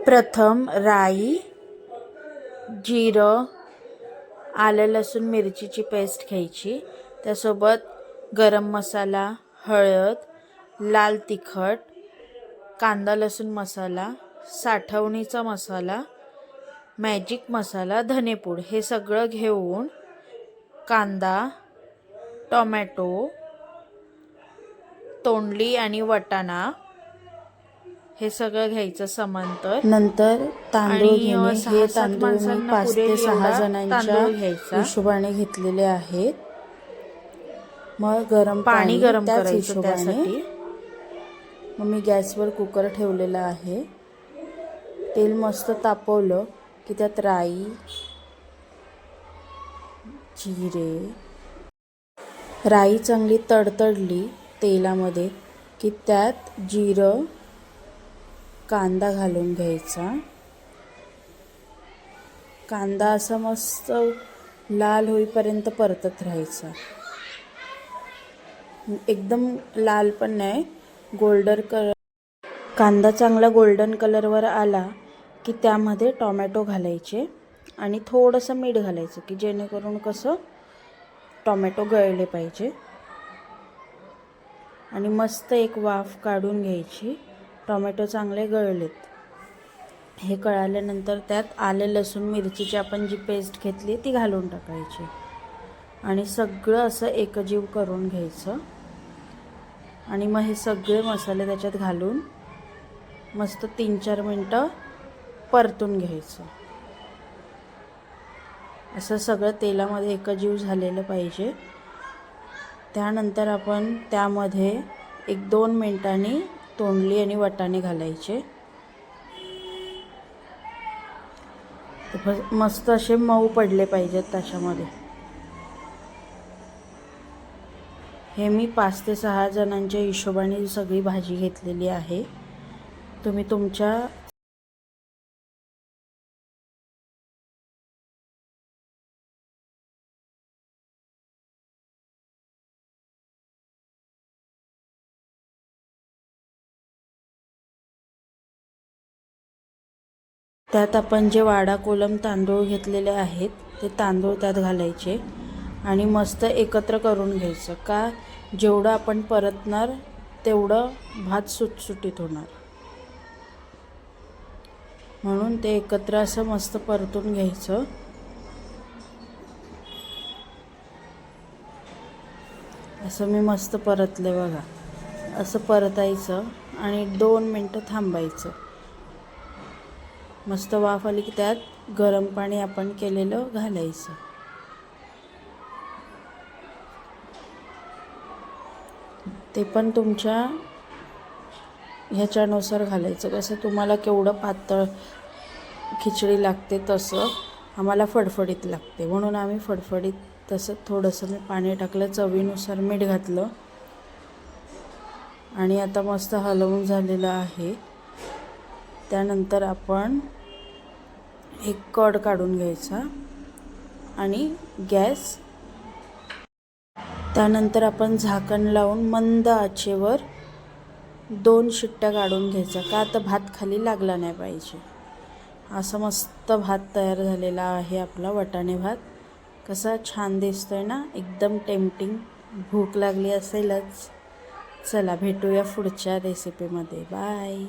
प्रथम राई, जिरं, आलं लसूण मिरचीची पेस्ट घ्यायची. त्यासोबत गरम मसाला, हळद, लाल तिखट, कांदा लसूण मसाला, साठवणीचा मसाला, मॅजिक मसाला, धनेपूड हे सगळं घेऊन कांदा, टोमॅटो, तोंडली आणि वाटाणा हे सगळं घ्यायचं समांतर. नंतर तांदूळ घेणे. हे तांदूळ मी 5 ते 6 जणांच्या हिशोबाने घेतलेले आहेत. मग गरम पाणी गरम करायचं त्यासाठी. मग मी गॅसवर कुकर ठेवलेला आहे. तेल मस्त तापवलं की त्यात राई, जिरे, राई चांगली तडतडली तेलामध्ये की त्यात जिरं, कांदा घालून घ्यायचा. कांदा असा मस्त लाल होईपर्यंत परतत राहायचा. एकदम लाल पण नाही, कांदा चांगला गोल्डन कलरवर आला की त्यामध्ये टोमॅटो घालायचे आणि थोडंसं मीठ घालायचं की जेणेकरून कसं टोमॅटो गळले पाहिजे. आणि मस्त एक वाफ काढून घ्यायची. टोमॅटो चांगले गळलेत हे कळाल्यानंतर त्यात आलं लसूण मिरचीची आपण जी पेस्ट घेतली ती घालून टाकायची आणि सगळं असं एकजीव करून घ्यायचं. आणि मग हे सगळे मसाले त्याच्यात घालून मस्त 3-4 मिनटं परतून घ्यायचं. असं सगळं तेलामध्ये एकजीव झालेलं पाहिजे. त्यानंतर आपण त्यामध्ये 1-2 मिनिटांनी तोंडली आणि वाटाणे घालायचे. मस्त असे मऊ पडले पाहिजेत त्याच्यामध्ये. हे मी 5 ते 6 जणांच्या हिशोबाने सगळी भाजी घेतलेली आहे. तुम्ही तुमच्या त्यात आपण जे वाडा कोलम तांदूळ घेतलेले आहेत ते तांदूळ त्यात घालायचे आणि मस्त एकत्र करून घ्यायचं. का जेवढं आपण परतणार तेवढं भात सुटसुटीत होणार, म्हणून ते एकत्र असं मस्त परतून घ्यायचं. असं मी मस्त परतले बघा. असं परतायचं आणि 2 मिनटं थांबायचं. मस्त वाफ आली की त्यात गरम पाणी आपण केलेलं घालायचं. ते पण तुमच्या ह्याच्यानुसार घालायचं. कसं तुम्हाला केवढं पातळ खिचडी लागते तसं. आम्हाला फडफडीत लागते म्हणून आम्ही फडफडीत तसं थोडंसं मी पाणी टाकलं, चवीनुसार मीठ घातलं आणि आता मस्त हलवून झालेलं आहे. त्यानंतर आपण एक कड काढून घ्यायचा आणि गॅस. त्यानंतर आपण झाकण लावून मंद आचेवर 2 शिट्ट्या काढून घ्यायचा. का तर भात खाली लागला नाही पाहिजे. असं मस्त भात तयार झालेला आहे आपला वाटाणे भात. कसा छान दिसतोय ना, एकदम टेम्पटिंग. भूक लागली असेलच. चला भेटूया पुढच्या रेसिपीमध्ये. बाय.